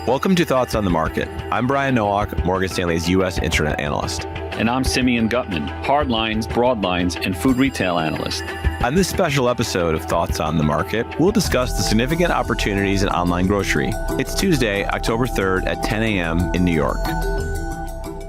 Welcome to Thoughts on the Market. I'm Brian Nowak, Morgan Stanley's U.S. Internet Analyst. And I'm Simeon Gutman, hardlines, broadlines, and food retail analyst. On this special episode of Thoughts on the Market, we'll discuss the significant opportunities in online grocery. It's Tuesday, October 3rd at 10 a.m. in New York.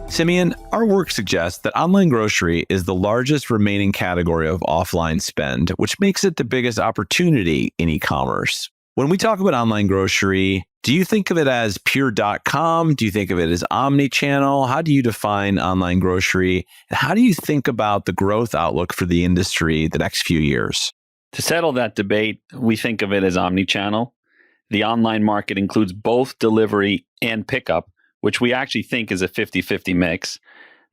Simeon, our work suggests that online grocery is the largest remaining category of offline spend, which makes it the biggest opportunity in e-commerce. When we talk about online grocery, do you think of it as pure.com? Do you think of it as omni-channel? How do you define online grocery? And how do you think about the growth outlook for the industry the next few years? To settle that debate, we think of it as omni-channel. The online market includes both delivery and pickup, which we actually think is a 50-50 mix.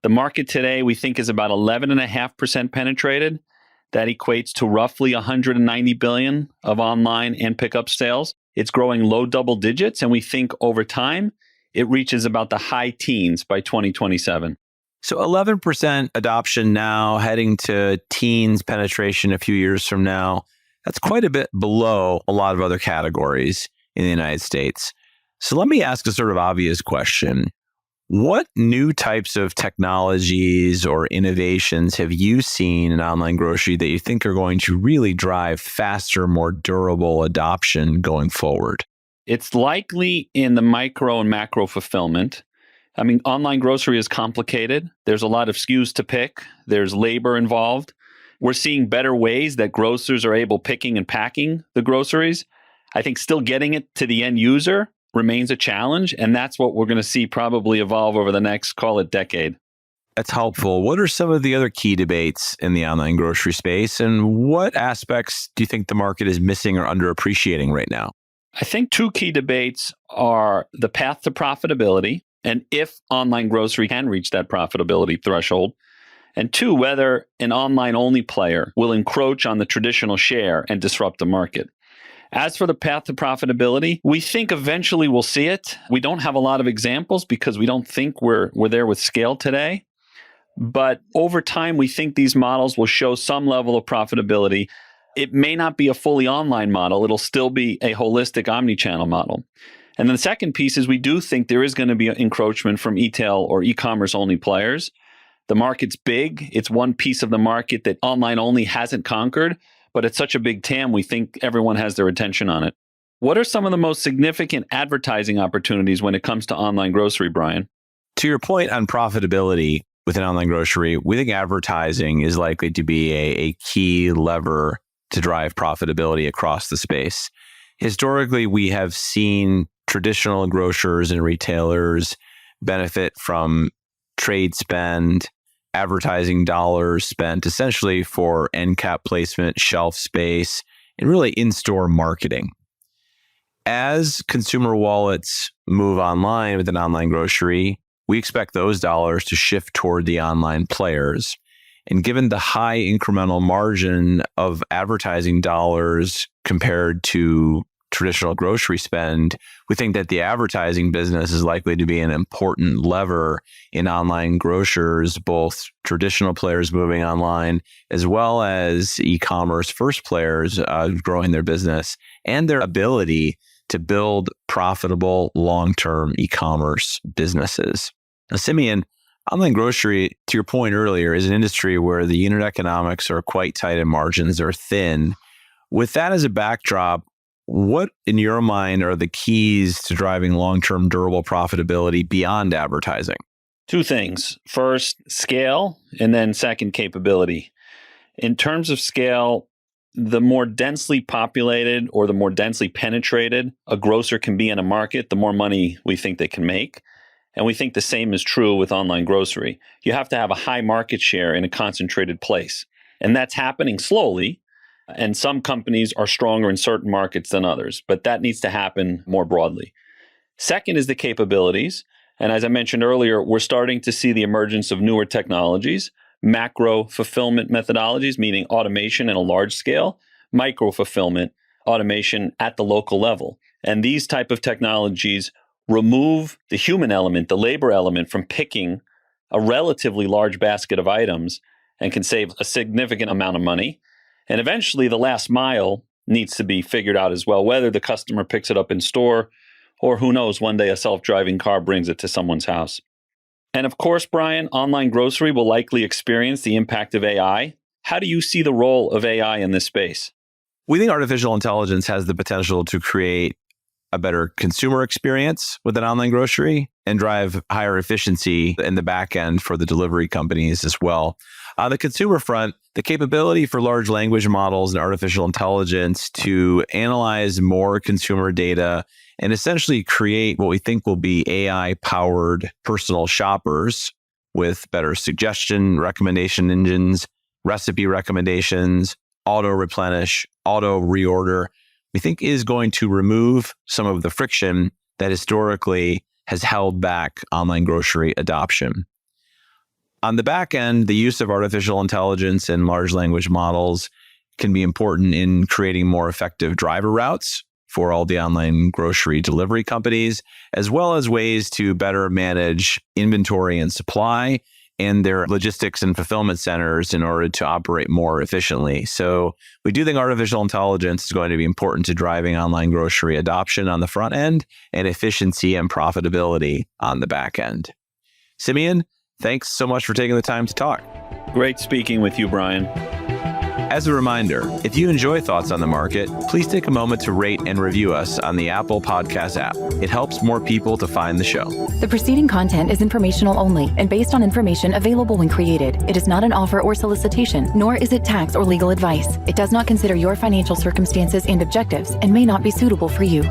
The market today, we think, is about 11.5% penetrated. That equates to roughly $190 billion of online and pickup sales. It's growing low double digits, and we think over time, it reaches about the high teens by 2027. So 11% adoption now, heading to teens penetration a few years from now. That's quite a bit below a lot of other categories in the United States. So let me ask a sort of obvious question. What new types of technologies or innovations have you seen in online grocery that you think are going to really drive faster, more durable adoption going forward? It's likely in the micro and macro fulfillment. I mean, online grocery is complicated. There's a lot of SKUs to pick. There's labor involved. We're seeing better ways that grocers are able picking and packing the groceries. I think still getting it to the end user remains a challenge, and that's what we're going to see probably evolve over the next, call it, decade. That's helpful. What are some of the other key debates in the online grocery space, and what aspects do you think the market is missing or underappreciating right now? I think two key debates are the path to profitability, and if online grocery can reach that profitability threshold, and two, whether an online-only player will encroach on the traditional share and disrupt the market. As for the path to profitability, we think eventually we'll see it. We don't have a lot of examples because we don't think we're there with scale today. But over time, we think these models will show some level of profitability. It may not be a fully online model. It'll still be a holistic omni-channel model. And then the second piece is we do think there is going to be an encroachment from e-tail or e-commerce only players. The market's big. It's one piece of the market that online only hasn't conquered. But it's such a big TAM, we think everyone has their attention on it. What are some of the most significant advertising opportunities when it comes to online grocery, Brian? To your point on profitability within online grocery, we think advertising is likely to be a key lever to drive profitability across the space. Historically, we have seen traditional grocers and retailers benefit from trade spend, advertising dollars spent essentially for end cap placement, shelf space, and really in-store marketing. As consumer wallets move online within online grocery, we expect those dollars to shift toward the online players. And given the high incremental margin of advertising dollars compared to traditional grocery spend, we think that the advertising business is likely to be an important lever in online grocers, both traditional players moving online, as well as e-commerce first players growing their business and their ability to build profitable long-term e-commerce businesses. Now, Simeon, online grocery, to your point earlier, is an industry where the unit economics are quite tight and margins are thin. With that as a backdrop, what, in your mind, are the keys to driving long-term durable profitability beyond advertising? Two things. First, scale, and then second, capability. In terms of scale, the more densely populated or the more densely penetrated a grocer can be in a market, the more money we think they can make. And we think the same is true with online grocery. You have to have a high market share in a concentrated place. And that's happening slowly. And some companies are stronger in certain markets than others, but that needs to happen more broadly. Second is the capabilities. And as I mentioned earlier, we're starting to see the emergence of newer technologies, macro fulfillment methodologies, meaning automation at a large scale, micro fulfillment, automation at the local level. And these type of technologies remove the human element, the labor element from picking a relatively large basket of items and can save a significant amount of money. And eventually, the last mile needs to be figured out as well, whether the customer picks it up in store Or who knows, one day a self-driving car brings it to someone's house. And of course, Brian, online grocery will likely experience the impact of AI. How do you see the role of AI in this space? We think artificial intelligence has the potential to create a better consumer experience with an online grocery and drive higher efficiency in the back end for the delivery companies as well. On the consumer front, the capability for large language models and artificial intelligence to analyze more consumer data and essentially create what we think will be AI-powered personal shoppers with better suggestion recommendation engines, recipe recommendations, auto replenish, auto reorder, we think is going to remove some of the friction that historically has held back online grocery adoption. On the back end, the use of artificial intelligence and large language models can be important in creating more effective driver routes for all the online grocery delivery companies, as well as ways to better manage inventory and supply and their logistics and fulfillment centers in order to operate more efficiently. So we do think artificial intelligence is going to be important to driving online grocery adoption on the front end and efficiency and profitability on the back end. Simeon, thanks so much for taking the time to talk. Great speaking with you, Brian. As a reminder, if you enjoy Thoughts on the Market, please take a moment to rate and review us on the Apple Podcast app. It helps more people to find the show. The preceding content is informational only and based on information available when created. It is not an offer or solicitation, nor is it tax or legal advice. It does not consider your financial circumstances and objectives and may not be suitable for you.